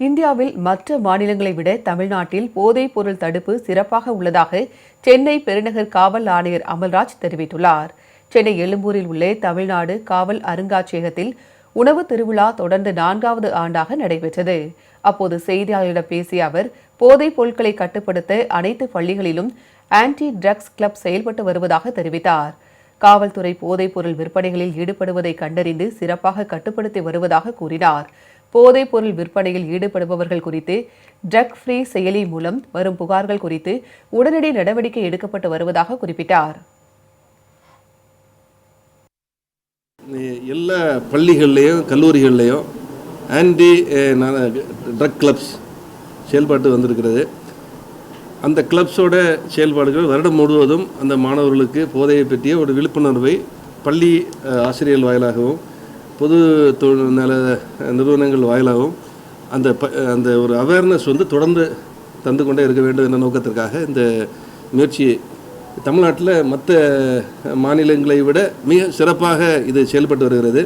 இந்தியாவில் மற்ற மாநிலங்களை விட தமிழ்நாட்டில் போதைப் பொருள் தடுப்பு சிறப்பாக உள்ளதாக சென்னை பெருநகர் காவல் ஆணையர் அமல்ராஜ் தெரிவித்துள்ளார். சென்னை எழும்பூரில் உள்ள தமிழ்நாடு காவல் அருங்காட்சியகத்தில் உணவு திருவிழா தொடர்ந்து 4வது ஆண்டாக நடைபெற்றது. அப்போது செய்தியாளர்களிடம் பேசிய அவர், போதைப் பொருட்களை கட்டுப்படுத்த அனைத்து பள்ளிகளிலும் ஆன்டி ட்ரக்ஸ் கிளப் செயல்பட்டு வருவதாக தெரிவித்தார். காவல்துறை போதைப் பொருள் விற்பனைகளில் ஈடுபடுவதை கண்டறிந்து சிறப்பாக கட்டுப்படுத்தி வருவதாக கூறினார். போதைப் பொருள் விற்பனையில் ஈடுபடுபவர்கள் குறித்து ட்ரக் ஃப்ரீ செயலி மூலம் வரும் புகார்கள் குறித்து உடனடி நடவடிக்கை எடுக்கப்பட்டு வருவதாக குறிப்பிட்டார். எல்லா பள்ளிகள்லேயும் கல்லூரிகள்லேயும் ஆன்டி ட்ரக் கிளப்ஸ் செயல்பாட்டு வந்திருக்கிறது. அந்த கிளப்ஸோட செயல்பாடுகள் வருடம் முழுவதும் அந்த மாணவர்களுக்கு போதையை பற்றிய ஒரு விழிப்புணர்வை பள்ளி ஆசிரியர்கள் வாயிலாகவும் பொது நல நிறுவனங்கள் வாயிலாகவும் அந்த ஒரு அவேர்னஸ் தொடர்ந்து தந்து கொண்டே இருக்க வேண்டும் என்ற நோக்கத்திற்காக இந்த முயற்சி தமிழ்நாட்டில் மற்ற மாநிலங்களை விட மிக சிறப்பாக இது செயல்பட்டு வருகிறது.